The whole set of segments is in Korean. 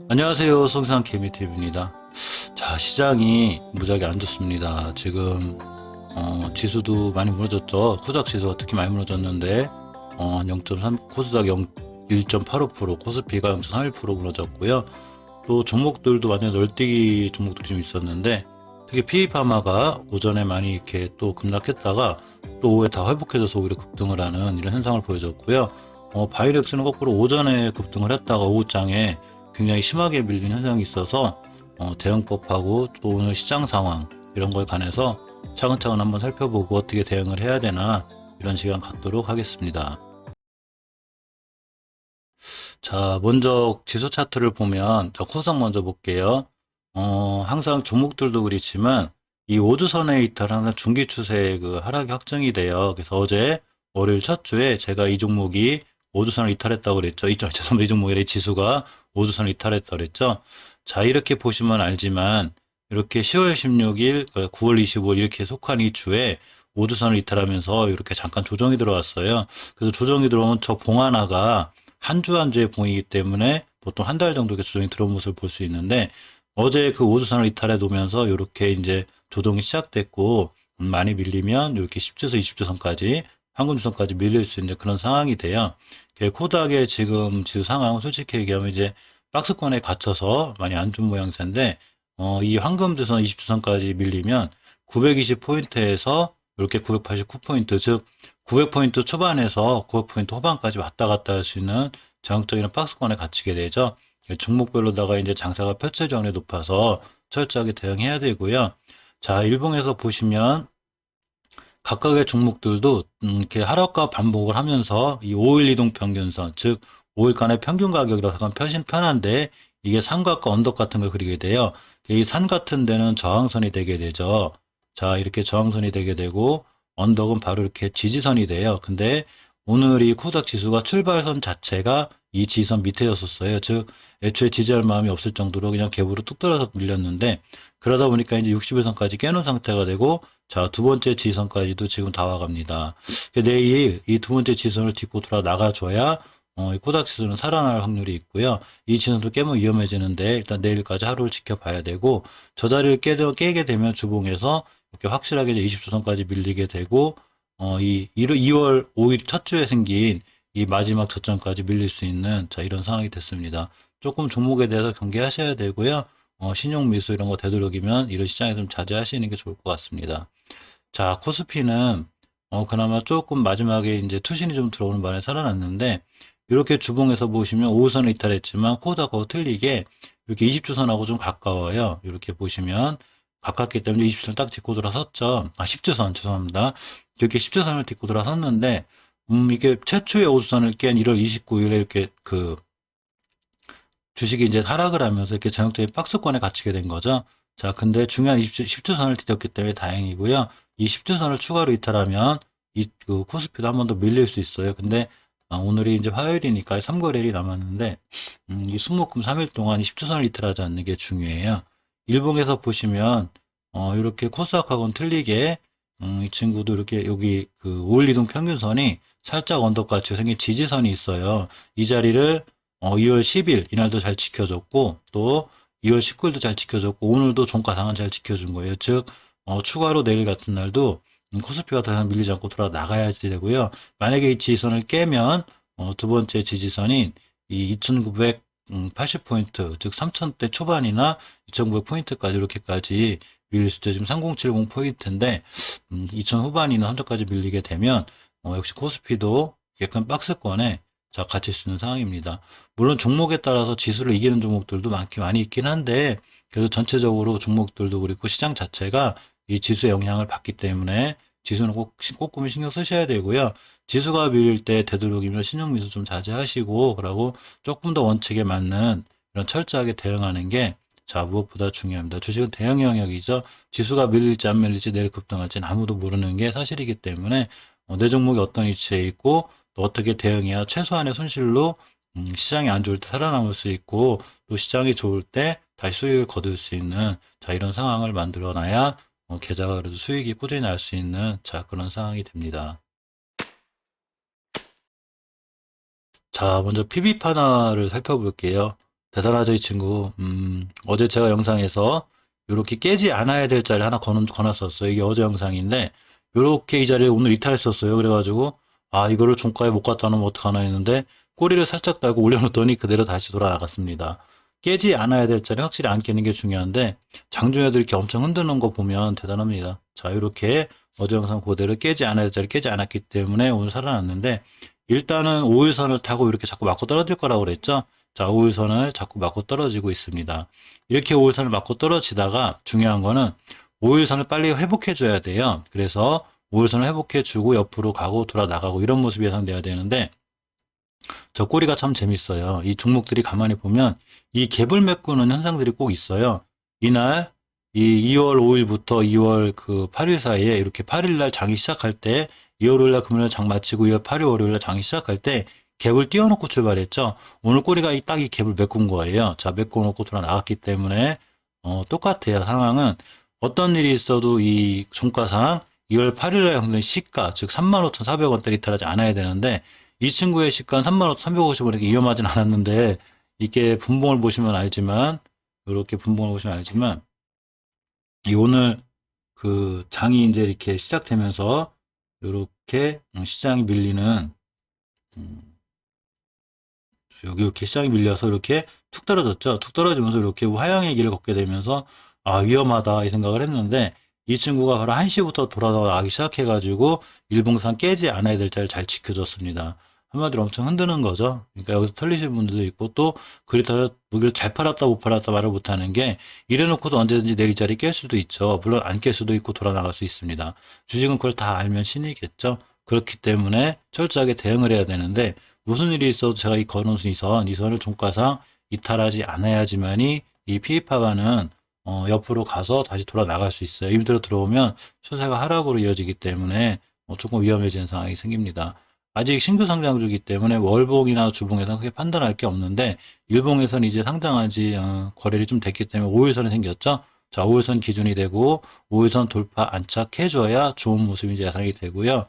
안녕하세요. 성상 개미TV입니다. 자, 시장이 무지하게 안 좋습니다. 지금 지수도 많이 무너졌죠. 코스닥 지수가 특히 많이 무너졌는데 한 0.3, 코스닥 1.85%, 코스피가 0.31% 무너졌고요. 또 종목들도 완전 널뛰기 종목들이 좀 있었는데 특히 PE파마가 오전에 많이 이렇게 또 급락했다가 또 오후에 다 회복해져서 오히려 급등을 하는 이런 현상을 보여줬고요. 바이렉스는 거꾸로 오전에 급등을 했다가 오후장에 굉장히 심하게 밀린 현상이 있어서 대응법하고 또 오늘 시장 상황 이런 걸 관해서 차근차근 한번 살펴보고 어떻게 대응을 해야 되나 이런 시간 갖도록 하겠습니다. 자, 먼저 지수 차트를 보면 코스닥 먼저 볼게요. 항상 종목들도 그렇지만 이 5주선에 이탈 항상 중기 추세의 그 하락이 확정이 돼요. 그래서 어제 월요일 첫 주에 제가 이 종목이 5주선을 이탈했다고 그랬죠. 죄송합니다. 이 종목의 지수가 5주선을 이탈했다고 그랬죠. 자, 이렇게 보시면 알지만 이렇게 10월 16일, 9월 25일 이렇게 속한 이 주에 5주선을 이탈하면서 이렇게 잠깐 조정이 들어왔어요. 그래서 조정이 들어오면 저 봉 하나가 한 주 한 주의 봉이기 때문에 보통 한 달 정도 조정이 들어온 모습을 볼 수 있는데 어제 그 5주선을 이탈해 놓으면서 이렇게 이제 조정이 시작됐고 많이 밀리면 이렇게 10주선, 20주선까지 황금주선까지 밀릴 수 있는 그런 상황이 돼요. 코닥의 지금 지수 상황은 솔직히 얘기하면 이제 박스권에 갇혀서 많이 안 좋은 모양새인데 이 황금주선 20주선까지 밀리면 920포인트에서 이렇게 989포인트 즉 900포인트 초반에서 900포인트 후반까지 왔다 갔다 할 수 있는 저항적인 박스권에 갇히게 되죠. 종목별로다가 이제 장사가 펼쳐질 높아서 철저하게 대응해야 되고요. 자, 일봉에서 보시면 각각의 종목들도 이렇게 하락과 반복을 하면서 이 5일 이동 평균선, 즉 5일간의 평균 가격이라서 편한데 이게 삼각과 언덕 같은 걸 그리게 돼요. 이 산 같은 데는 저항선이 되게 되죠. 자, 이렇게 저항선이 되게 되고 언덕은 바로 이렇게 지지선이 돼요. 근데 오늘 이 코닥 지수가 출발선 자체가 이 지지선 밑에였었어요. 즉 애초에 지지할 마음이 없을 정도로 그냥 갭으로 뚝 떨어져 밀렸는데 그러다 보니까 이제 60일선까지 깨놓은 상태가 되고 자, 두 번째 지지선까지도 지금 다 와갑니다. 내일 이 두 번째 지지선을 딛고 돌아 나가줘야 이 코닥 지수는 살아날 확률이 있고요. 이 지지선도 깨면 위험해지는데 일단 내일까지 하루를 지켜봐야 되고 저 자리를 깨게 되면 주봉에서 이렇게 확실하게 이제 20주선까지 밀리게 되고 이 2월 5일 첫 주에 생긴 이 마지막 저점까지 밀릴 수 있는 자 이런 상황이 됐습니다. 조금 종목에 대해서 경계하셔야 되고요. 신용 미수 이런 거 되도록이면 이런 시장에 좀 자제하시는 게 좋을 것 같습니다. 자, 코스피는 그나마 조금 마지막에 이제 투신이 좀 들어오는 바람에 살아났는데 이렇게 주봉에서 보시면 5호선을 이탈했지만 코닥하고 틀리게 이렇게 20주선하고 좀 가까워요. 이렇게 보시면 가깝기 때문에 20주선 딱 딛고 돌아섰죠. 10주선 죄송합니다. 이렇게 10주선을 딛고 돌아섰는데 이게 최초의 5주선을 깬 1월 29일에 이렇게 그 주식이 이제 하락을 하면서 이렇게 전형적인 박스권에 갇히게 된 거죠. 자, 근데 중요한 10주선을 뒤졌기 때문에 다행이고요. 이 10주선을 추가로 이탈하면 그 코스피도 한 번 더 밀릴 수 있어요. 근데 오늘이 이제 화요일이니까 3거래일이 남았는데 이 수목금 3일 동안 이 10주선을 이탈하지 않는 게 중요해요. 일봉에서 보시면 이렇게 코스닥하고는 틀리게 이 친구도 이렇게 여기 그 5일 이동 평균선이 살짝 언덕같이 생긴 지지선이 있어요. 이 자리를 2월 10일 이날도 잘 지켜줬고 또 2월 19일도 잘 지켜줬고 오늘도 종가상은 잘 지켜준 거예요. 즉 추가로 내일 같은 날도 코스피가 더 이상 밀리지 않고 돌아 나가야지 되고요. 만약에 이 지지선을 깨면 두 번째 지지선인 이 2980포인트 즉 3000대 초반이나 2900포인트까지 이렇게까지 밀릴 수 있죠. 지금 3070포인트인데 2000 후반이나 현저까지 밀리게 되면 역시 코스피도 약간 박스권에 자, 갇힐 수 있는 상황입니다. 물론 종목에 따라서 지수를 이기는 종목들도 많이 있긴 한데 그래도 전체적으로 종목들도 그렇고 시장 자체가 이 지수의 영향을 받기 때문에 지수는 꼼꼼히 신경 쓰셔야 되고요. 지수가 밀릴 때 되도록이면 신용미수 좀 자제하시고 그러고 조금 더 원칙에 맞는 이런 철저하게 대응하는 게 자, 무엇보다 중요합니다. 주식은 대응 영역이죠. 지수가 밀릴지 안 밀릴지 내일 급등할지는 아무도 모르는 게 사실이기 때문에 내 종목이 어떤 위치에 있고 또 어떻게 대응해야 최소한의 손실로 시장이 안 좋을 때 살아남을 수 있고 또 시장이 좋을 때 다시 수익을 거둘 수 있는 자 이런 상황을 만들어 놔야 계좌가 그래도 수익이 꾸준히 날 수 있는 자 그런 상황이 됩니다. 자, 먼저 PB파나를 살펴볼게요. 대단하죠, 이 친구. 어제 제가 영상에서 이렇게 깨지 않아야 될 자리 하나 거놨었어요. 이게 어제 영상인데, 이렇게 이 자리에 오늘 이탈했었어요. 그래가지고, 아, 이거를 종가에 못 갖다 놓으면 어떡하나 했는데, 꼬리를 살짝 달고 올려놓더니 그대로 다시 돌아나갔습니다. 깨지 않아야 될 자리 확실히 안 깨는 게 중요한데, 장중에도 이렇게 엄청 흔드는 거 보면 대단합니다. 자, 이렇게 어제 영상 그대로 깨지 않아야 될 자리 깨지 않았기 때문에 오늘 살아났는데, 일단은 5일선을 타고 이렇게 자꾸 맞고 떨어질 거라고 그랬죠. 자, 5일선을 자꾸 맞고 떨어지고 있습니다. 이렇게 5일선을 맞고 떨어지다가 중요한 거는 5일선을 빨리 회복해 줘야 돼요. 그래서 5일선을 회복해 주고 옆으로 가고 돌아 나가고 이런 모습이 예상돼야 되는데, 저 꼬리가 참 재밌어요. 이 종목들이 가만히 보면 이 갭을 메꾸는 현상들이 꼭 있어요. 이날 이 2월 5일부터 2월 그 8일 사이에 이렇게 8일 날 장이 시작할 때 2월 5일 날 금요일 장 마치고 2월 8일 월요일 날 장이 시작할 때 갭을 띄워놓고 출발했죠. 오늘 꼬리가 딱 이 갭을 메꾼 거예요. 자, 메꿔놓고 돌아 나갔기 때문에 똑같아요. 상황은 어떤 일이 있어도 이 종가상 2월 8일 날 형성 시가 즉 35,400원대를 이탈하지 않아야 되는데 이 친구의 시가는 35,350원이니까 위험하진 않았는데 이게 분봉을 보시면 알지만 이렇게 분봉을 보시면 알지만 이 오늘 그 장이 이제 이렇게 시작되면서 이렇게 시장이 밀리는 여기 이렇게 시장이 밀려서 이렇게 툭 떨어졌죠. 툭 떨어지면서 이렇게 하향의 길을 걷게 되면서 아 위험하다 이 생각을 했는데 이 친구가 바로 1시부터 돌아나가기 시작해가지고 일봉상 깨지 않아야 될 자리를 잘 지켜줬습니다. 한마디로 엄청 흔드는 거죠. 그러니까 여기서 털리시는 분들도 있고 또 그렇다고 무기를 잘 팔았다 못 팔았다 말을 못하는 게 이래놓고도 언제든지 내리 자리 깰 수도 있죠. 물론 안 깰 수도 있고 돌아나갈 수 있습니다. 주식은 그걸 다 알면 신이겠죠. 그렇기 때문에 철저하게 대응을 해야 되는데 무슨 일이 있어도 제가 이 걸어놓은 이 선을 종가상 이탈하지 않아야지만이 이 피입하가는 옆으로 가서 다시 돌아 나갈 수 있어요. 임대로 들어오면 추세가 하락으로 이어지기 때문에 조금 위험해지는 상황이 생깁니다. 아직 신규 상장주이기 때문에 월봉이나 주봉에서 크게 판단할 게 없는데 일봉에서는 이제 상장한 지 거래를 좀 됐기 때문에 5일선이 생겼죠. 자, 5일선 기준이 되고 5일선 돌파 안착해줘야 좋은 모습이 이제 예상이 되고요.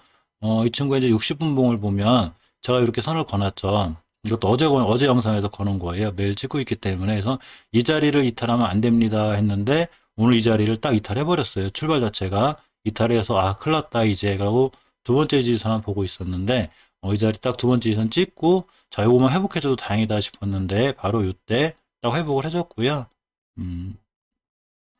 이 친구가 이제 60분봉을 보면 제가 이렇게 선을 거놨죠. 이것도 어제 영상에서 거는 거예요. 매일 찍고 있기 때문에. 그래서 이 자리를 이탈하면 안 됩니다 했는데 오늘 이 자리를 딱 이탈해버렸어요. 출발 자체가 이탈해서 아, 큰일 났다 이제. 그러고 두 번째 지지선 보고 있었는데 이 자리 딱 두 번째 지지선 찍고 자, 요거만 회복해줘도 다행이다 싶었는데 바로 이때 딱 회복을 해줬고요.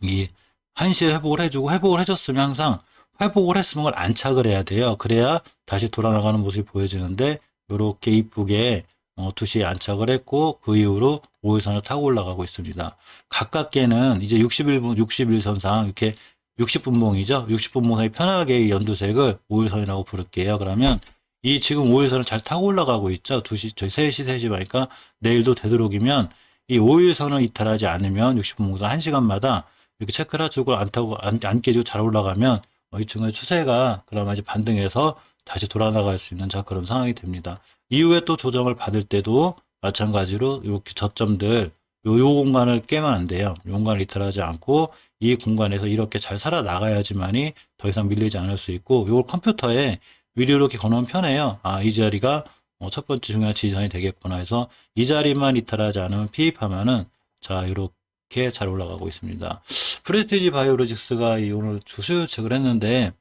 이 1시에 회복을 해주고 회복을 해줬으면 항상 회복을 했으면 그걸 안착을 해야 돼요. 그래야 다시 돌아나가는 모습이 보여지는데 이렇게 이쁘게 2시에 안착을 했고 그 이후로 5일선을 타고 올라가고 있습니다. 가깝게는 이제 61선상 이렇게 60분봉이죠. 60분봉상이 편하게 연두색을 5일선이라고 부를게요. 그러면 이 지금 5일선을 잘 타고 올라가고 있죠. 2시, 저희 3시, 3시 보니까 내일도 되도록이면 이 5일선을 이탈하지 않으면 60분봉상 1시간마다 이렇게 체크를 해주고 안 타고 안 깨지고 잘 올라가면 이 친구의 추세가 그러면 이제 반등해서 다시 돌아나갈 수 있는 자 그런 상황이 됩니다. 이후에 또 조정을 받을 때도 마찬가지로 이렇게 저점들 요 공간을 깨면 안 돼요. 요 공간을 이탈하지 않고 이 공간에서 이렇게 잘 살아나가야지만이 더 이상 밀리지 않을 수 있고 요 컴퓨터에 위로 이렇게 거놓으면 편해요. 아, 이 자리가 첫 번째 중요한 지지선이 되겠구나 해서 이 자리만 이탈하지 않으면 피입하면은 자 이렇게 잘 올라가고 있습니다. 프레스티지 바이오로직스가 오늘 주수유책을 했는데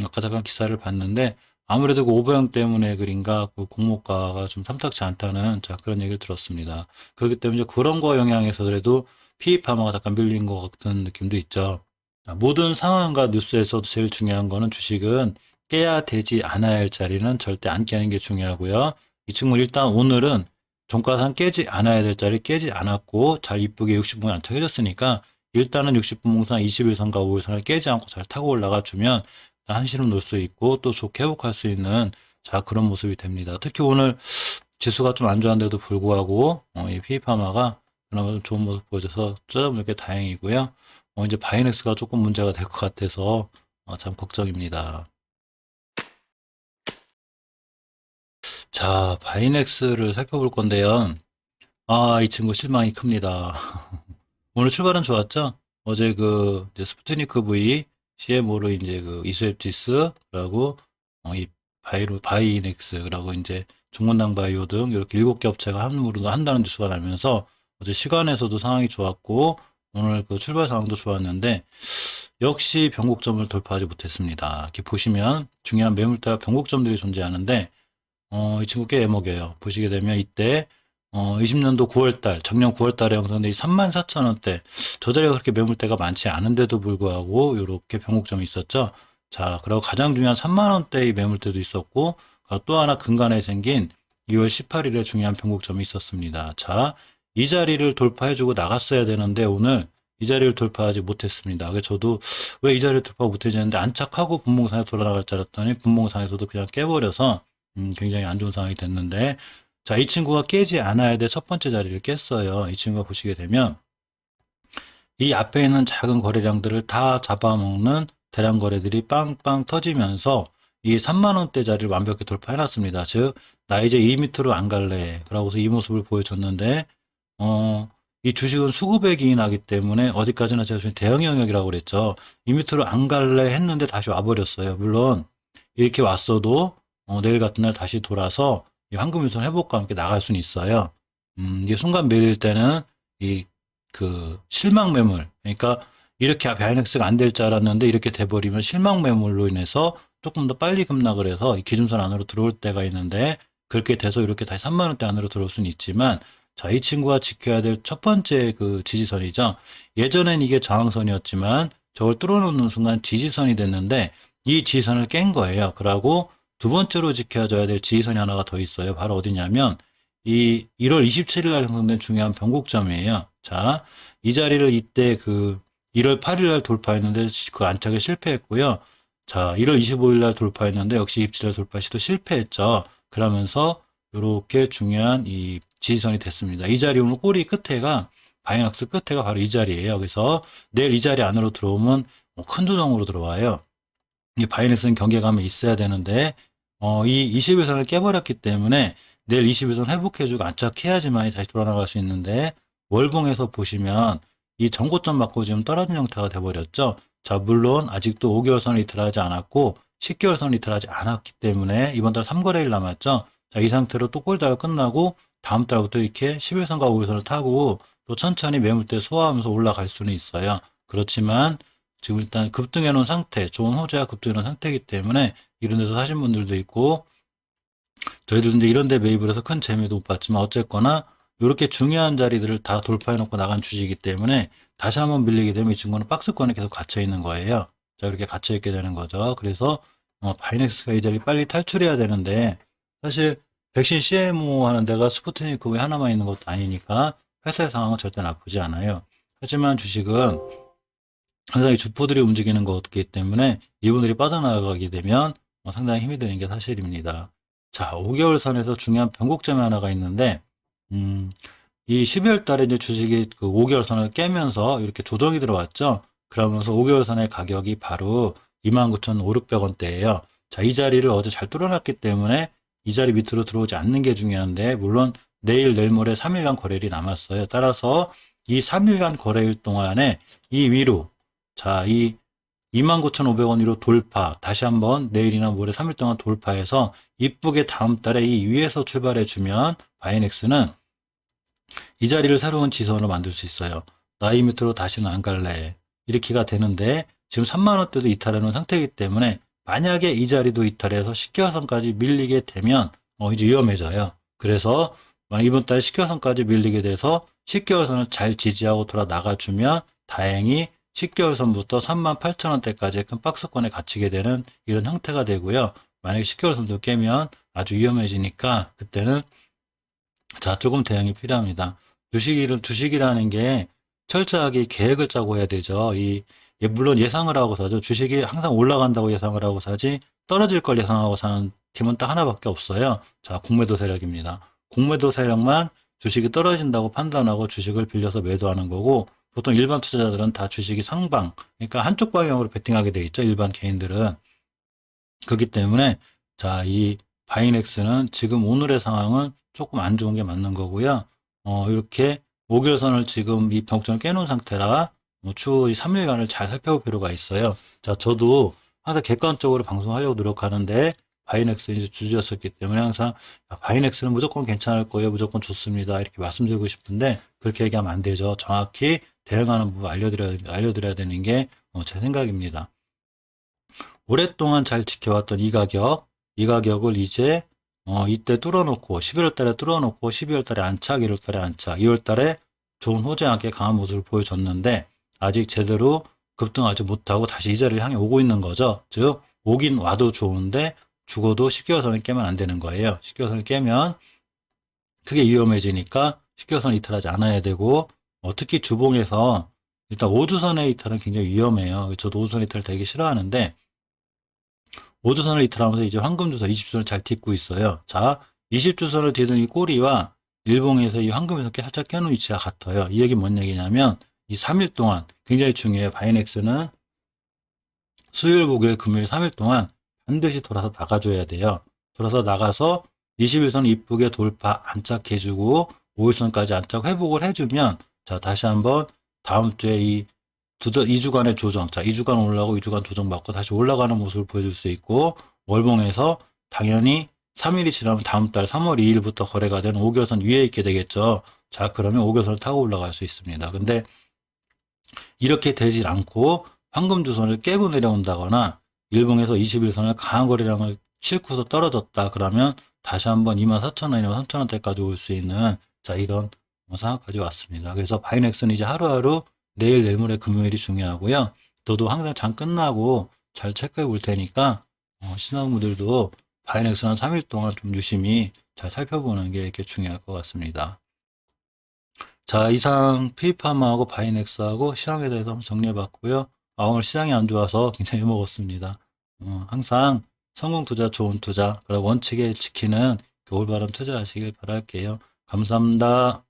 아까 잠깐 기사를 봤는데 아무래도 그 오버형 때문에 그린가 그 공모가가 좀 탐탁치 않다는 자 그런 얘기를 들었습니다. 그렇기 때문에 그런 거 영향에서라도 피입하마가 잠깐 밀린 것 같은 느낌도 있죠. 자, 모든 상황과 뉴스에서도 제일 중요한 거는 주식은 깨야 되지 않아야 할 자리는 절대 안 깨는 게 중요하고요. 이 친구 일단 오늘은 종가상 깨지 않아야 될 자리 깨지 않았고 잘 이쁘게 60분에 안착해줬으니까 일단은 60분봉상 21선과 5일선을 깨지 않고 잘 타고 올라가 주면 한시름 놓을 수 있고 또 좋게 회복할 수 있는 자 그런 모습이 됩니다. 특히 오늘 지수가 좀 안 좋았는데도 불구하고 이 피파마가 그나마 좀 좋은 모습 보여줘서 찾아보니까 다행이고요. 이제 바이넥스가 조금 문제가 될 것 같아서 참 걱정입니다. 자, 바이넥스를 살펴볼 건데요. 아, 이 친구 실망이 큽니다. 오늘 출발은 좋았죠? 어제 이제 스푸트니크 V, CMO로 이제 이수앱 지스라고, 이 바이넥스라고 이제 중문당 바이오 등 이렇게 7개 업체가 함부로 한다는 뉴스가 나면서 어제 시간에서도 상황이 좋았고 오늘 그 출발 상황도 좋았는데 역시 변곡점을 돌파하지 못했습니다. 이렇게 보시면 중요한 매물대와 변곡점들이 존재하는데 이 친구 꽤 애먹여요. 보시게 되면 이때 20년도 9월달, 작년 9월달에 형성된 이 34,000원대 저 자리가 그렇게 매물대가 많지 않은데도 불구하고 이렇게 변곡점이 있었죠. 자, 그리고 가장 중요한 3만원대의 매물대도 있었고 또 하나 근간에 생긴 2월 18일에 중요한 변곡점이 있었습니다. 자, 이 자리를 돌파해주고 나갔어야 되는데 오늘 이 자리를 돌파하지 못했습니다. 그래서 저도 왜 이 자리를 돌파 못해지는데 안착하고 분봉상에 돌아나갈 줄 알았더니 분봉상에서도 그냥 깨버려서 굉장히 안 좋은 상황이 됐는데 자, 이 친구가 깨지 않아야 될 첫 번째 자리를 깼어요. 이 친구가 보시게 되면 이 앞에 있는 작은 거래량들을 다 잡아먹는 대량 거래들이 빵빵 터지면서 이 3만원대 자리를 완벽히 돌파해놨습니다. 즉, 나 이제 이 밑으로 안 갈래. 그러고서 이 모습을 보여줬는데, 이 주식은 수급에 기인하기 때문에 어디까지나 제가 지금 대형 영역이라고 그랬죠. 이 밑으로 안 갈래 했는데 다시 와버렸어요. 물론, 이렇게 왔어도, 내일 같은 날 다시 돌아서 이 황금일선 회복과 함께 나갈 수는 있어요. 이게 순간 밀릴 때는 실망 매물, 그러니까 이렇게 바이넥스가 안 될 줄 알았는데 이렇게 돼버리면 실망 매물로 인해서 조금 더 빨리 급락을 해서 이 기준선 안으로 들어올 때가 있는데 그렇게 돼서 이렇게 다시 3만원대 안으로 들어올 수는 있지만 자, 이 친구가 지켜야 될 첫 번째 그 지지선이죠. 예전엔 이게 저항선이었지만 저걸 뚫어놓는 순간 지지선이 됐는데 이 지지선을 깬 거예요. 그러고 두 번째로 지켜줘야 될 지지선이 하나가 더 있어요. 바로 어디냐면 이 1월 27일 날 형성된 중요한 변곡점이에요. 자, 이 자리를 이때 1월 8일 날 돌파했는데 그 안착에 실패했고요. 자, 1월 25일 날 돌파했는데 역시 27일 돌파 시도 실패했죠. 그러면서 이렇게 중요한 이 지지선이 됐습니다. 이 자리 오늘 꼬리 끝에가 바이낙스 끝에가 바로 이 자리예요. 그래서 내일 이 자리 안으로 들어오면 큰 조정으로 들어와요. 이 바이넥스는 경계감이 있어야 되는데 이 21선을 깨버렸기 때문에 내일 21선 회복해주고 안착해야지만 다시 돌아나갈 수 있는데 월봉에서 보시면 이 전고점 맞고 지금 떨어진 형태가 돼버렸죠. 자, 물론 아직도 5개월선을 이탈하지 않았고 10개월선을 이탈하지 않았기 때문에 이번 달 3거래일 남았죠. 자, 이 상태로 또 꼴다가 끝나고 다음 달부터 이렇게 11선과 5일선을 타고 또 천천히 매물대 소화하면서 올라갈 수는 있어요. 그렇지만 지금 일단 급등해 놓은 상태, 좋은 호재가 급등해 놓은 상태이기 때문에 이런 데서 사신 분들도 있고 저희들도 이제 이런 데 매입을 해서 큰 재미도 못 봤지만 어쨌거나 이렇게 중요한 자리들을 다 돌파해 놓고 나간 주식이기 때문에 다시 한번 밀리게 되면 이 친구는 박스권에 계속 갇혀 있는 거예요. 자, 이렇게 갇혀 있게 되는 거죠. 그래서 바이넥스가 이 자리 빨리 탈출해야 되는데 사실 백신 CMO 하는 데가 스푸트니크 외 하나만 있는 것도 아니니까 회사의 상황은 절대 나쁘지 않아요. 하지만 주식은 항상 이 주포들이 움직이는 거기 때문에 이분들이 빠져나가게 되면 상당히 힘이 드는 게 사실입니다. 자, 5개월 선에서 중요한 변곡점이 하나가 있는데 이 12월 달에 이제 주식이 그 5개월 선을 깨면서 이렇게 조정이 들어왔죠. 그러면서 5개월 선의 가격이 바로 29,500원대예요. 자, 이 자리를 어제 잘 뚫어놨기 때문에 이 자리 밑으로 들어오지 않는 게 중요한데 물론 내일 모레 3일간 거래일이 남았어요. 따라서 이 3일간 거래일 동안에 이 위로 자, 이 29,500원 위로 돌파 다시 한번 내일이나 모레 3일 동안 돌파해서 이쁘게 다음 달에 이 위에서 출발해 주면 바이넥스는 이 자리를 새로운 지선으로 만들 수 있어요. 나 이 밑으로 다시는 안 갈래. 이렇게가 되는데 지금 3만원대도 이탈해 놓은 상태이기 때문에 만약에 이 자리도 이탈해서 10개월선까지 밀리게 되면 이제 위험해져요. 그래서 이번 달 10개월선까지 밀리게 돼서 10개월선을 잘 지지하고 돌아 나가주면 다행히 10개월선부터 38,000원대까지 큰 박스권에 갇히게 되는 이런 형태가 되고요. 만약에 10개월선도 깨면 아주 위험해지니까 그때는 자, 조금 대응이 필요합니다. 주식이라는 게 철저하게 계획을 짜고 해야 되죠. 물론 예상을 하고 사죠. 주식이 항상 올라간다고 예상을 하고 사지 떨어질 걸 예상하고 사는 팀은 딱 하나밖에 없어요. 자, 공매도 세력입니다. 공매도 세력만 주식이 떨어진다고 판단하고 주식을 빌려서 매도하는 거고 보통 일반 투자자들은 다 주식이 상방, 그러니까 한쪽 방향으로 베팅하게 돼 있죠. 일반 개인들은. 그렇기 때문에 자, 이 바이넥스는 지금 오늘의 상황은 조금 안 좋은 게 맞는 거고요. 이렇게 5개월선을 지금 이 병점을 깨놓은 상태라 추후 3일간을 잘 살펴볼 필요가 있어요. 자, 저도 항상 객관적으로 방송하려고 노력하는데 바이넥스 이제 주주였었기 때문에 항상 바이넥스는 무조건 괜찮을 거예요. 무조건 좋습니다. 이렇게 말씀드리고 싶은데 그렇게 얘기하면 안 되죠. 정확히 대응하는 부분 알려드려야 되는 게 제 생각입니다. 오랫동안 잘 지켜왔던 이 가격을 이제 이때 뚫어놓고 11월 달에 뚫어놓고 12월 달에 안착, 1월 달에 안착, 2월 달에 좋은 호재하게 강한 모습을 보여줬는데 아직 제대로 급등하지 못하고 다시 이 자리를 향해 오고 있는 거죠. 즉 오긴 와도 좋은데 죽어도 10개월선을 깨면 안 되는 거예요. 10개월선을 깨면 크게 위험해지니까 10개월선 이탈하지 않아야 되고 특히 주봉에서 일단 5주선의 이탈은 굉장히 위험해요. 저도 5주선 이탈 되게 싫어하는데 5주선을 이탈하면서 이제 황금주선 20주선을 잘 딛고 있어요. 자, 20주선을 딛은 이 꼬리와 일봉에서 이 황금에서 살짝 껴놓은 위치가 같아요. 이 얘기 뭔 얘기냐면 이 3일 동안 굉장히 중요해요. 바이넥스는 수요일, 목요일, 금요일 3일 동안 반드시 돌아서 나가줘야 돼요. 돌아서 나가서 21선 이쁘게 돌파 안착해주고 5일선까지 안착 회복을 해주면 자 다시 한번 다음 주에 이 2주간의 조정, 자 2주간 올라가고 2주간 조정 받고 다시 올라가는 모습을 보여줄 수 있고 월봉에서 당연히 3일이 지나면 다음 달 3월 2일부터 거래가 되는 5개월선 위에 있게 되겠죠. 자 그러면 5개월선을 타고 올라갈 수 있습니다. 근데 이렇게 되질 않고 황금주선을 깨고 내려온다거나 일봉에서 21선을 강한 거래량을 싣고서 떨어졌다 그러면 다시 한번 24,000원이나 3,000원대까지 올 수 있는 자 이런 상황까지 왔습니다. 그래서 바이넥스는 이제 하루하루 내일 내일모레 금요일이 중요하고요. 저도 항상 장 끝나고 잘 체크해 볼 테니까 신혼부들도 바이넥스는 3일 동안 좀 유심히 잘 살펴보는 게 이렇게 중요할 것 같습니다. 자, 이상 페이파마하고 바이넥스하고 시장에 대해서 한번 정리해봤고요. 오늘 시장이 안 좋아서 굉장히 먹었습니다. 항상 성공 투자, 좋은 투자, 그리고 원칙에 지키는 올바른 투자하시길 바랄게요. 감사합니다.